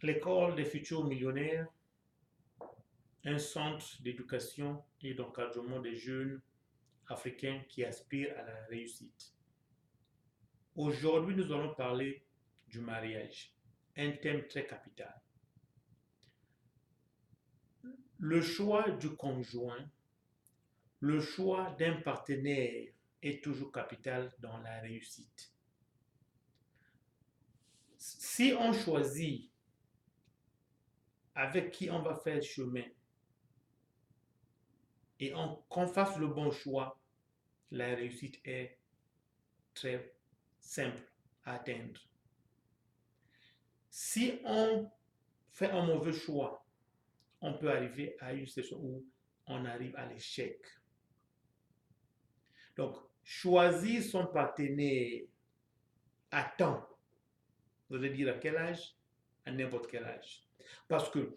L'école des futurs millionnaires, un centre d'éducation et d'encadrement des jeunes africains qui aspirent à la réussite. Aujourd'hui, nous allons parler du mariage, un thème très capital. Le choix du conjoint, le choix d'un partenaire est toujours capital dans la réussite. Si on choisit avec qui on va faire chemin et qu'on fasse le bon choix, la réussite est très simple à atteindre. Si on fait un mauvais choix, on peut arriver à une situation où on arrive à l'échec. Donc, choisir son partenaire à temps, vous allez dire à quel âge? À n'importe quel âge. Parce que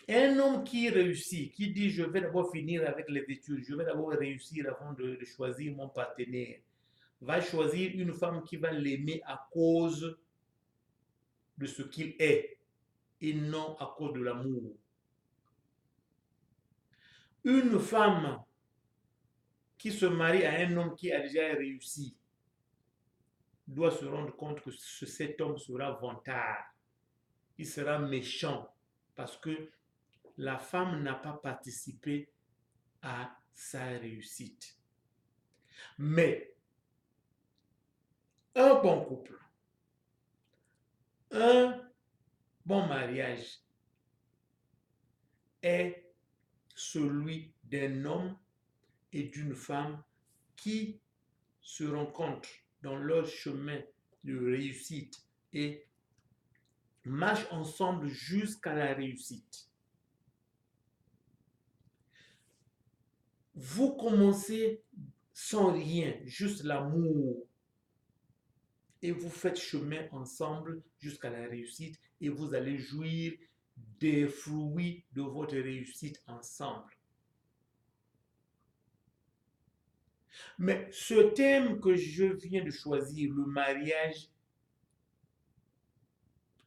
un homme qui réussit, qui dit je vais d'abord finir avec les études, je vais d'abord réussir avant de choisir mon partenaire, va choisir une femme qui va l'aimer à cause de ce qu'il est et non à cause de l'amour. Une femme qui se marie à un homme qui a déjà réussi doit se rendre compte que cet homme sera vantard, il sera méchant parce que la femme n'a pas participé à sa réussite. Mais un bon couple, un bon mariage est celui d'un homme et d'une femme qui se rencontrent dans leur chemin de réussite et marchent ensemble jusqu'à la réussite. Vous commencez sans rien, juste l'amour, et vous faites chemin ensemble jusqu'à la réussite et vous allez jouir des fruits de votre réussite ensemble. Mais ce thème que je viens de choisir, le mariage,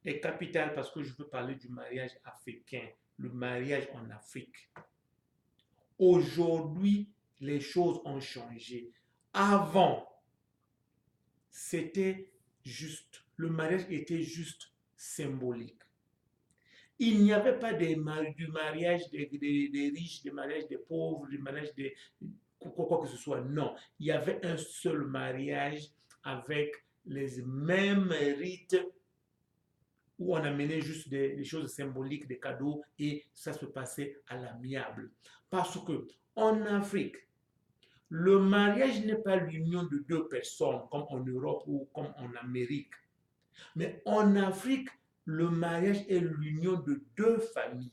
est capital parce que je veux parler du mariage africain, le mariage en Afrique. Aujourd'hui, les choses ont changé. Avant, c'était juste, le mariage était juste symbolique. Il n'y avait pas du mariage des riches, du mariage des pauvres, du mariage des quoi que ce soit. Non, il y avait un seul mariage avec les mêmes rites où on amenait juste des choses symboliques, des cadeaux, et ça se passait à l'amiable. Parce que en Afrique, le mariage n'est pas l'union de deux personnes comme en Europe ou comme en Amérique. Mais en Afrique, le mariage est l'union de deux familles.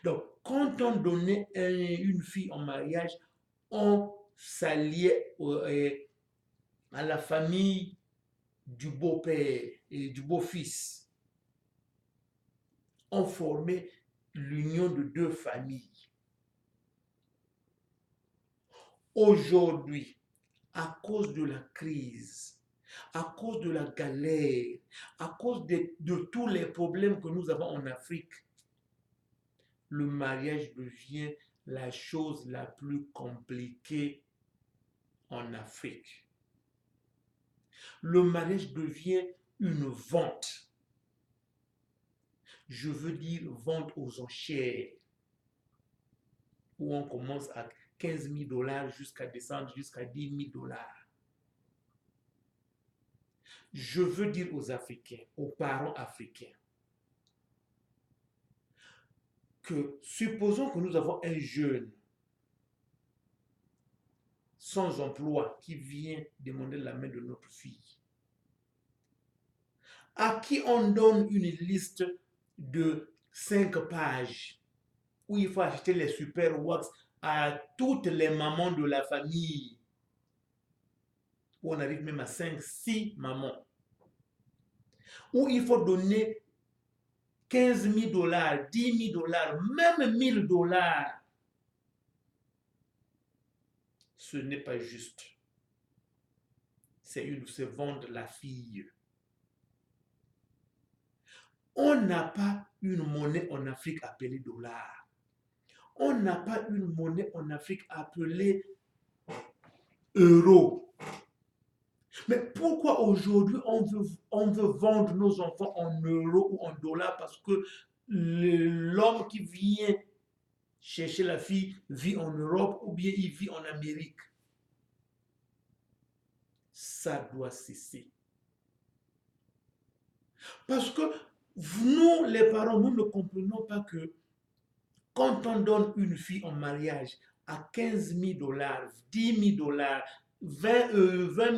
Donc, quand on donnait une fille en mariage, on s'alliait à la famille du beau-père et du beau-fils. On formait l'union de deux familles. Aujourd'hui, à cause de la crise, à cause de la galère, à cause de tous les problèmes que nous avons en Afrique, le mariage devient la chose la plus compliquée en Afrique. Le mariage devient une vente. Je veux dire vente aux enchères, où on commence à 15 000 dollars jusqu'à descendre jusqu'à 10 000 dollars. Je veux dire aux Africains, aux parents africains, que supposons que nous avons un jeune sans emploi qui vient demander la main de notre fille, à qui on donne une liste de 5 pages où il faut acheter les super wax à toutes les mamans de la famille, où on arrive même à 5, 6 mamans, où il faut donner 15 000 dollars, 10 000 dollars, même 1000 dollars. Ce n'est pas juste. C'est vendre la fille. On n'a pas une monnaie en Afrique appelée dollar. On n'a pas une monnaie en Afrique appelée euro. Mais pourquoi aujourd'hui on veut vendre nos enfants en euros ou en dollars? Parce que l'homme qui vient chercher la fille vit en Europe ou bien il vit en Amérique. Ça doit cesser. Parce que nous, les parents, nous ne comprenons pas que quand on donne une fille en mariage à 15 000 dollars, 10 000 dollars, 20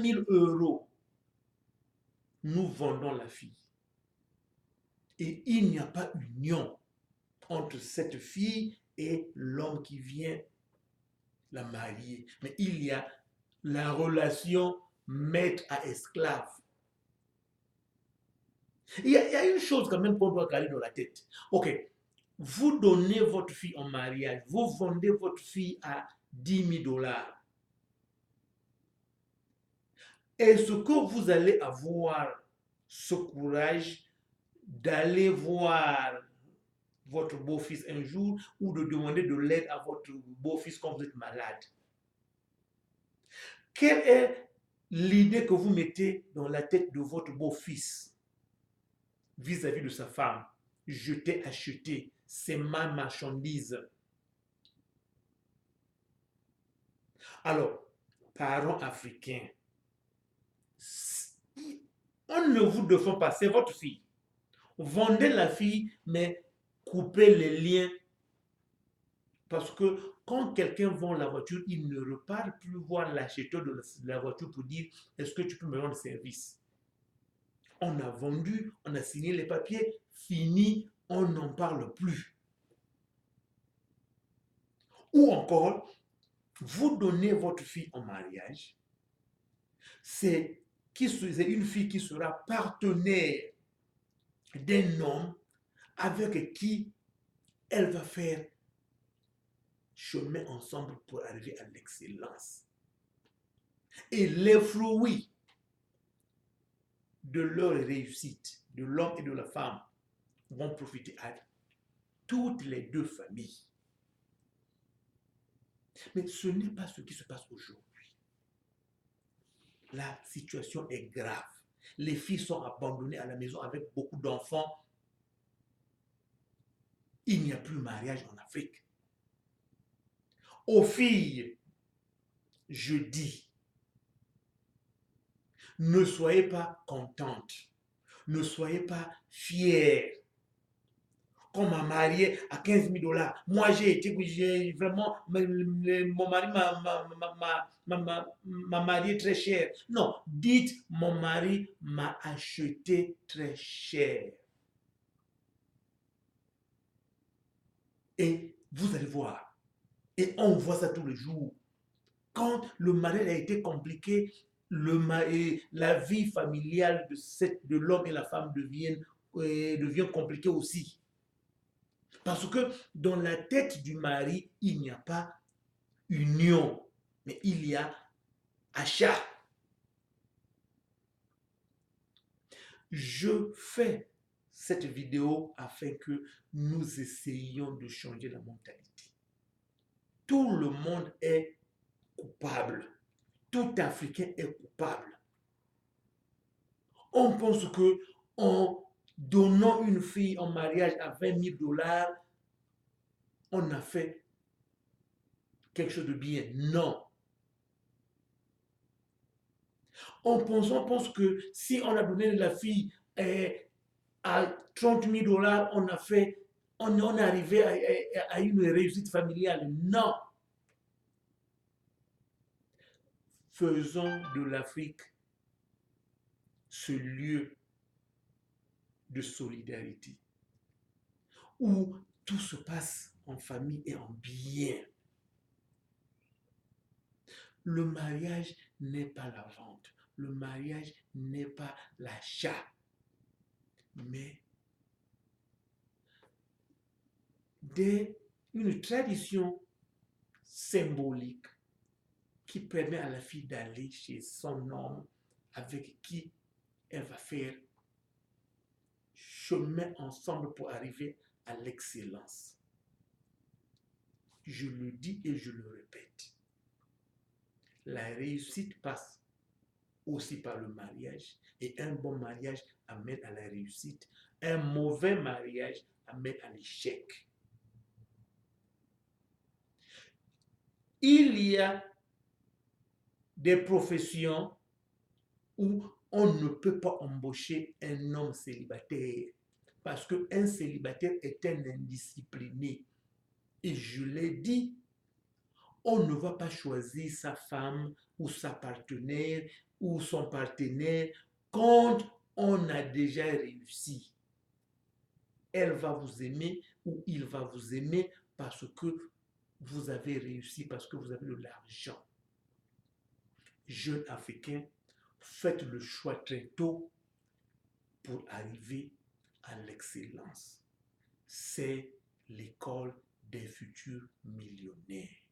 000 euros, nous vendons la fille. Et il n'y a pas union entre cette fille et l'homme qui vient la marier. Mais il y a la relation maître à esclave. Il y a une chose quand même qu'on doit garder dans la tête. Ok, vous donnez votre fille en mariage, vous vendez votre fille à 10 000 dollars. Est-ce que vous allez avoir ce courage d'aller voir votre beau-fils un jour ou de demander de l'aide à votre beau-fils quand vous êtes malade? Quelle est l'idée que vous mettez dans la tête de votre beau-fils vis-à-vis de sa femme? Je t'ai acheté, c'est ma marchandise. Alors, parents africains, on ne vous défend pas, c'est votre fille. Vendez la fille, mais coupez les liens. Parce que quand quelqu'un vend la voiture, il ne repart plus voir l'acheteur de la voiture pour dire est-ce que tu peux me rendre service? On a vendu, on a signé les papiers, fini, on n'en parle plus. Ou encore, vous donnez votre fille en mariage, c'est une fille qui sera partenaire d'un homme avec qui elle va faire chemin ensemble pour arriver à l'excellence. Et les fruits de leur réussite, de l'homme et de la femme, vont profiter à toutes les deux familles. Mais ce n'est pas ce qui se passe aujourd'hui. La situation est grave. Les filles sont abandonnées à la maison avec beaucoup d'enfants. Il n'y a plus de mariage en Afrique. Aux filles, je dis, ne soyez pas contentes, ne soyez pas fières. Qu'on m'a marié à 15 000 dollars. Moi, j'ai vraiment, mon mari m'a marié très cher. Non, dites, mon mari m'a acheté très cher. Et vous allez voir. Et on voit ça tous les jours. Quand le mariage a été compliqué, la vie familiale de l'homme et la femme devient compliquée aussi. Parce que dans la tête du mari, il n'y a pas union, mais il y a achat. Je fais cette vidéo afin que nous essayions de changer la mentalité. Tout le monde est coupable. Tout Africain est coupable. On pense que en donnant une fille en mariage à 20 000 dollars, on a fait quelque chose de bien. Non. On pense que si on a donné la fille à 30 000 dollars, on est arrivé à une réussite familiale. Non. Faisons de l'Afrique ce lieu de solidarité où tout se passe en famille et en bien. Le mariage n'est pas la vente. Le mariage n'est pas l'achat. Mais une tradition symbolique qui permet à la fille d'aller chez son homme avec qui elle va faire chemin ensemble pour arriver à l'excellence. Je le dis et je le répète. La réussite passe aussi par le mariage, et un bon mariage amène à la réussite. Un mauvais mariage amène à l'échec. Il y a des professions où on ne peut pas embaucher un homme célibataire parce qu'un célibataire est un indiscipliné. Et je l'ai dit, on ne va pas choisir sa femme ou sa partenaire ou son partenaire quand on a déjà réussi. Elle va vous aimer ou il va vous aimer parce que vous avez réussi, parce que vous avez de l'argent. Jeunes Africains, faites le choix très tôt pour arriver à l'excellence. C'est l'école des futurs millionnaires.